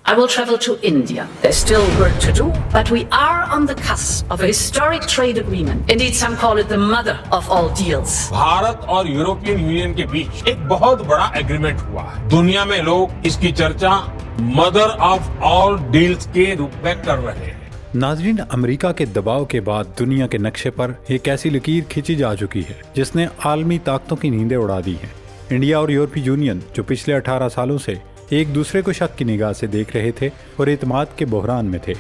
I will travel to India. There's still work to do, but we are on the cusp of a historic trade agreement. Indeed, some call it the mother of all deals. Bharat और European union के बीच एक बहुत बड़ा agreement हुआ है। दुनिया में लोग इसकी चर्चा मदर ऑफ ऑल डील्स के रूप में कर रहे हैं। नाजरीन, अमेरिका के दबाव के बाद दुनिया के नक्शे पर एक ऐसी लकीर खींची जा चुकी है जिसने आलमी ताकतों की नींदें उड़ा दी हैं। इंडिया और यूरोपीय यूनियन जो पिछले 18 सालों से एक दूसरे को शक की निगाह से देख रहे थे और एतमाद के बहरान में थे,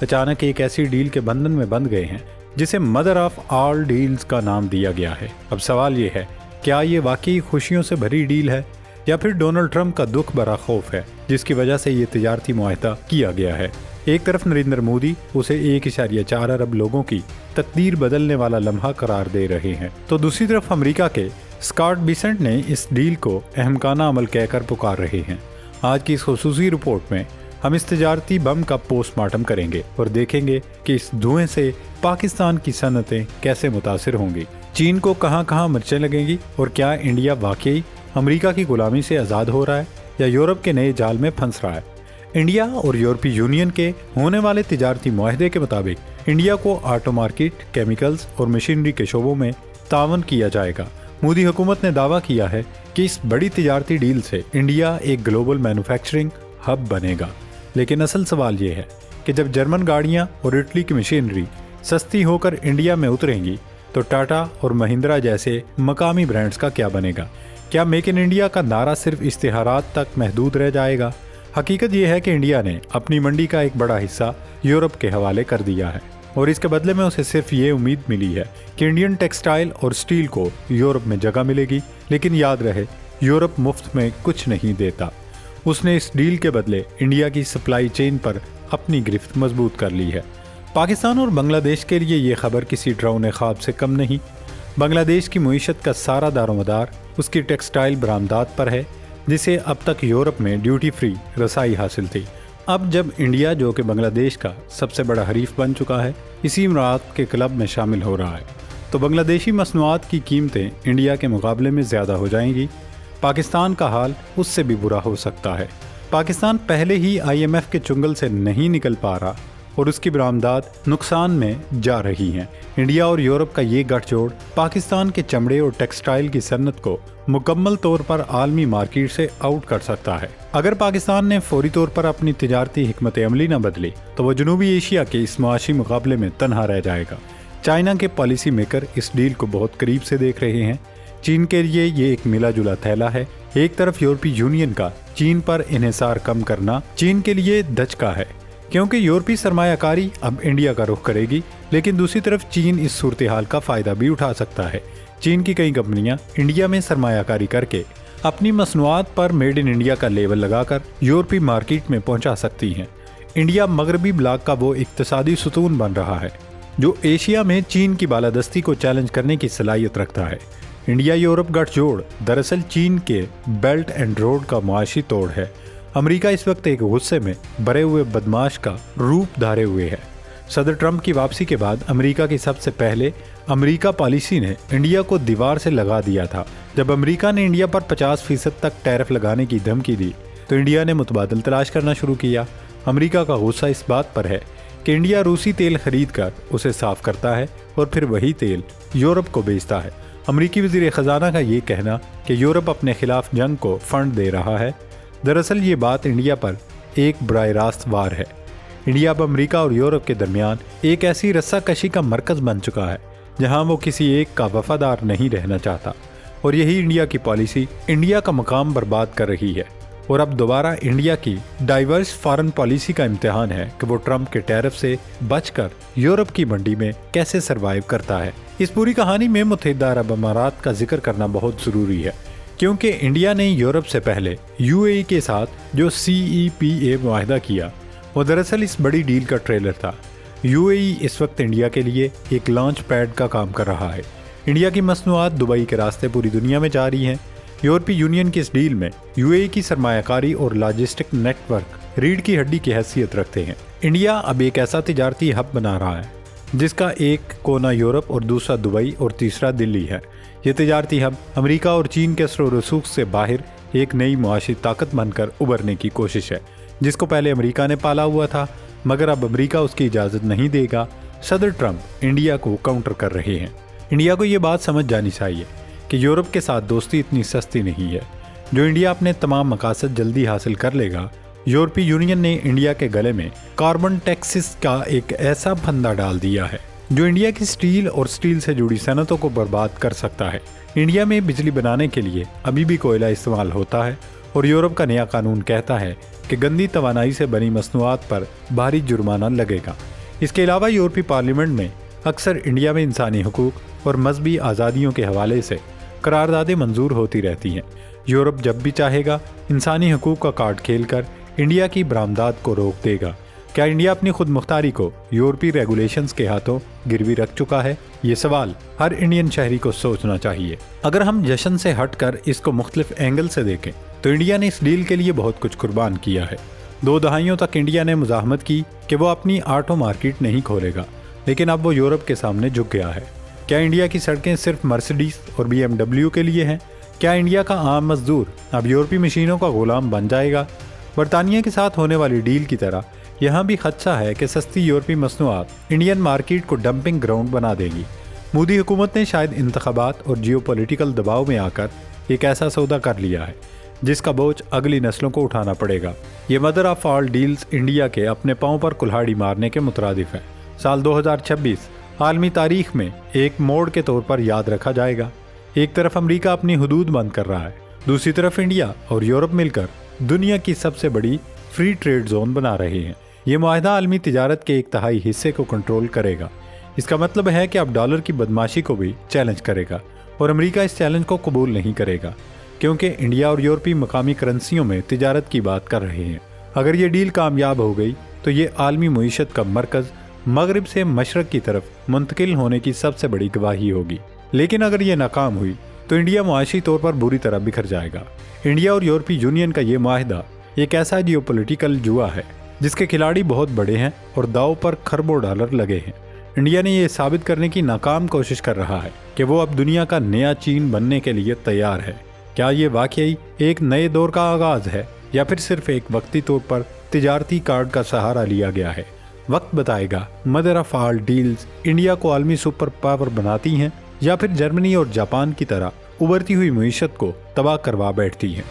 अचानक एक ऐसी डील के बंधन में बंध गए हैं जिसे मदर ऑफ ऑल डील्स का नाम दिया गया है। अब सवाल ये है, क्या ये वाकई खुशियों से भरी डील है या फिर डोनाल्ड ट्रंप का दुख भरा खौफ है जिसकी वजह से ये तिजारती मुआहदा किया गया है। एक तरफ नरेंद्र मोदी उसे 1.4 अरब लोगों की तकदीर बदलने वाला लम्हा करार दे रहे हैं, तो दूसरी तरफ अमेरिका के स्कॉट बेसेंट ने इस डील को अहमकाना अमल कहकर पुकार रहे हैं। आज की इस खुसूसी रिपोर्ट में हम इस तिजारती बम का पोस्टमार्टम करेंगे और देखेंगे कि इस धुएं से पाकिस्तान की सनतें कैसे मुतासिर होंगी, चीन को कहां कहां मिर्चें लगेंगी और क्या इंडिया वाकई अमेरिका की गुलामी से आज़ाद हो रहा है या यूरोप के नए जाल में फंस रहा है। इंडिया और यूरोपीय यूनियन के होने वाले तिजारती मुआहदे के मुताबिक इंडिया को ऑटो मार्केट, केमिकल्स और मशीनरी के शोबों में तावन किया जाएगा। मोदी हुकूमत ने दावा किया है कि इस बड़ी तिजारती डील से इंडिया एक ग्लोबल मैन्युफैक्चरिंग हब बनेगा। लेकिन असल सवाल ये है कि जब जर्मन गाड़ियाँ और इटली की मशीनरी सस्ती होकर इंडिया में उतरेंगी तो टाटा और महिंद्रा जैसे मकामी ब्रांड्स का क्या बनेगा। क्या मेक इन इंडिया का नारा सिर्फ इश्तिहारात तक महदूद रह जाएगा। हकीकत यह है कि इंडिया ने अपनी मंडी का एक बड़ा हिस्सा यूरोप के हवाले कर दिया है और इसके बदले में उसे सिर्फ ये उम्मीद मिली है कि इंडियन टेक्सटाइल और स्टील को यूरोप में जगह मिलेगी। लेकिन याद रहे, यूरोप मुफ्त में कुछ नहीं देता। उसने इस डील के बदले इंडिया की सप्लाई चेन पर अपनी गिरफ्त मजबूत कर ली है। पाकिस्तान और बांग्लादेश के लिए ये खबर किसी डरावने ख्वाब से कम नहीं। बांग्लादेश की मईशत का सारा दारोमदार उसकी टेक्सटाइल बरामदात पर है जिसे अब तक यूरोप में ड्यूटी फ्री रसाई हासिल थी। अब जब इंडिया, जो कि बांग्लादेश का सबसे बड़ा हरीफ बन चुका है, इसी इमारात के क्लब में शामिल हो रहा है, तो बांग्लादेशी मसनूआत की कीमतें इंडिया के मुकाबले में ज़्यादा हो जाएंगी। पाकिस्तान का हाल उससे भी बुरा हो सकता है। पाकिस्तान पहले ही IMF के चुंगल से नहीं निकल पा रहा और उसकी बरामदात नुकसान में जा रही हैं। इंडिया और यूरोप का ये गठजोड़ पाकिस्तान के चमड़े और टेक्सटाइल की सन्नत को मुकम्मल तौर पर आलमी मार्केट से आउट कर सकता है। अगर पाकिस्तान ने फौरी तौर पर अपनी तिजारती हिकमत अमली न बदली तो वह जनूबी एशिया के इस मुआशी मुकाबले में तनहा रह जाएगा। चाइना के पॉलिसी मेकर इस डील को बहुत करीब से देख रहे हैं। चीन के लिए ये एक मिला जुला थैला है। एक तरफ यूरोपीय यूनियन का चीन पर इन्हिसार कम करना चीन के लिए धचका है क्योंकि यूरोपीय सरमायाकारी अब इंडिया का रुख करेगी, लेकिन दूसरी तरफ चीन इस सूरत हाल का फ़ायदा भी उठा सकता है। चीन की कई कंपनियां इंडिया में सरमायाकारी करके अपनी मसनूआत पर मेड इन इंडिया का लेबल लगाकर यूरोपीय मार्केट में पहुंचा सकती हैं। इंडिया मगरबी ब्लॉक का वो इक्तसादी सुतून बन रहा है जो एशिया में चीन की बालादस्ती को चैलेंज करने की सलाहियत रखता है। इंडिया यूरोप गठजोड़ दरअसल चीन के बेल्ट एंड रोड का मुआशी तोड़ है। अमेरिका इस वक्त एक गुस्से में भरे हुए बदमाश का रूप धारे हुए है। सदर ट्रंप की वापसी के बाद अमेरिका की सबसे पहले अमेरिका पॉलिसी ने इंडिया को दीवार से लगा दिया था। जब अमेरिका ने इंडिया पर 50% तक टैरिफ लगाने की धमकी दी तो इंडिया ने मुतबादल तलाश करना शुरू किया। अमेरिका का गुस्सा इस बात पर है कि इंडिया रूसी तेल खरीद कर उसे साफ करता है और फिर वही तेल यूरोप को बेचता है। अमेरिकी वज़ीर ख़जाना का ये कहना कि यूरोप अपने खिलाफ जंग को फंड दे रहा है, दरअसल ये बात इंडिया पर एक बराह रास्त वार है। इंडिया अब अमेरिका और यूरोप के दरमियान एक ऐसी रस्साकशी का मरकज़ बन चुका है जहां वो किसी एक का वफादार नहीं रहना चाहता और यही इंडिया की पॉलिसी इंडिया का मकाम बर्बाद कर रही है। और अब दोबारा इंडिया की डाइवर्स फॉरेन पॉलिसी का इम्तिहान है कि वो ट्रंप के टैरिफ से बचकर यूरोप की मंडी में कैसे सरवाइव करता है। इस पूरी कहानी में मुत्तहिदा अरब अमारात का जिक्र करना बहुत ज़रूरी है क्योंकि इंडिया ने यूरोप से पहले UAE के साथ जो CEPA मुआहदा किया वो दरअसल इस बड़ी डील का ट्रेलर था। UAE इस वक्त इंडिया के लिए एक लॉन्च पैड का काम कर रहा है। इंडिया की मसनूआत दुबई के रास्ते पूरी दुनिया में जा रही हैं। यूरोपीय यूनियन की इस डील में UAE की सरमायाकारी और लॉजिस्टिक नेटवर्क रीढ़ की हड्डी की हैसियत रखते हैं। इंडिया अब एक ऐसा तिजारती हब बना रहा है जिसका एक कोना यूरोप और दूसरा दुबई और तीसरा दिल्ली है। ये तिजारती हब अमेरिका और चीन के असर व रसूख से बाहर एक नई मुआशी ताकत बनकर उभरने की कोशिश है جس کو پہلے امریکہ نے پالا ہوا تھا مگر اب امریکہ اس کی اجازت نہیں دے گا، صدر ٹرمپ انڈیا کو کاؤنٹر کر رہے ہیں۔ انڈیا کو یہ بات سمجھ جانی چاہیے کہ یورپ کے ساتھ دوستی اتنی سستی نہیں ہے۔ جو انڈیا اپنے تمام مقاصد جلدی حاصل کر لے گا، یورپی یونین نے انڈیا کے گلے میں کاربن ٹیکسز کا ایک ایسا پھندا ڈال دیا ہے جو انڈیا کی سٹیل اور سٹیل سے جڑی صنعتوں کو برباد کر سکتا ہے۔ انڈیا میں بجلی بنانے کے لیے ابھی بھی کوئلہ استعمال ہوتا ہے اور یورپ کا نیا قانون کہتا ہے کہ گندی توانائی سے بنی مصنوعات پر بھاری جرمانہ لگے گا۔ اس کے علاوہ یورپی پارلیمنٹ میں اکثر انڈیا میں انسانی حقوق اور مذہبی آزادیوں کے حوالے سے قراردادیں منظور ہوتی رہتی ہیں۔ یورپ جب بھی چاہے گا انسانی حقوق کا کارڈ کھیل کر انڈیا کی برآمدات کو روک دے گا۔ کیا انڈیا اپنی خود مختاری کو یورپی ریگولیشنز کے ہاتھوں گروی رکھ چکا ہے؟ یہ سوال ہر انڈین شہری کو سوچنا چاہیے۔ اگر ہم جشن سے ہٹ کر اس کو مختلف اینگل سے دیکھیں تو انڈیا نے اس ڈیل کے لیے بہت کچھ قربان کیا ہے۔ 2 دہائیوں تک انڈیا نے مزاحمت کی کہ وہ اپنی آٹو مارکیٹ نہیں کھولے گا، لیکن اب وہ یورپ کے سامنے جھک گیا ہے۔ کیا انڈیا کی سڑکیں صرف مرسیڈیز اور BMW کے لیے ہیں؟ کیا انڈیا کا عام مزدور اب یورپی مشینوں کا غلام بن جائے گا؟ برطانیہ کے ساتھ ہونے والی ڈیل کی طرح یہاں بھی خدشہ ہے کہ سستی یورپی مصنوعات انڈین مارکیٹ کو ڈمپنگ گراؤنڈ بنا دے گی۔ مودی حکومت نے شاید انتخابات اور جیو پولیٹیکل دباؤ میں آ کر ایک ایسا سودا کر لیا ہے جس کا بوجھ اگلی نسلوں کو اٹھانا پڑے گا۔ یہ mother of all deals India کے اپنے پاؤں پر کلہاڑی مارنے کے مترادف ہے۔ سال 2026 عالمی تاریخ میں ایک موڑ کے طور پر یاد رکھا جائے گا۔ ایک طرف امریکہ اپنی حدود بند کر رہا ہے، دوسری طرف انڈیا اور یورپ مل کر دنیا کی سب سے بڑی فری ٹریڈ زون بنا رہے ہیں۔ یہ معاہدہ عالمی تجارت کے 1/3 حصے کو کنٹرول کرے گا۔ اس کا مطلب ہے کہ اب ڈالر کی بدماشی کو بھی چیلنج کرے گا، اور امریکہ اس چیلنج کو قبول نہیں کرے گا کیونکہ انڈیا اور یورپی مقامی کرنسیوں میں تجارت کی بات کر رہے ہیں۔ اگر یہ ڈیل کامیاب ہو گئی تو یہ عالمی معیشت کا مرکز مغرب سے مشرق کی طرف منتقل ہونے کی سب سے بڑی گواہی ہوگی۔ لیکن اگر یہ ناکام ہوئی تو انڈیا معاشی طور پر بری طرح بکھر جائے گا۔ انڈیا اور یورپی یونین کا یہ معاہدہ ایک ایسا جیو پولیٹیکل جوا ہے جس کے کھلاڑی بہت بڑے ہیں اور داؤ پر کھربوں ڈالر لگے ہیں۔ انڈیا نے یہ ثابت کرنے کی ناکام کوشش کر رہا ہے کہ وہ اب دنیا کا نیا چین بننے کے لیے تیار ہے۔ کیا یہ واقعی ایک نئے دور کا آغاز ہے یا پھر صرف ایک وقتی طور پر تجارتی کارڈ کا سہارا لیا گیا ہے؟ وقت بتائے گا mother of all deals India کو عالمی سپر پاور بناتی ہیں یا پھر جرمنی اور جاپان کی طرح ابھرتی ہوئی معیشت کو تباہ کروا بیٹھتی ہیں۔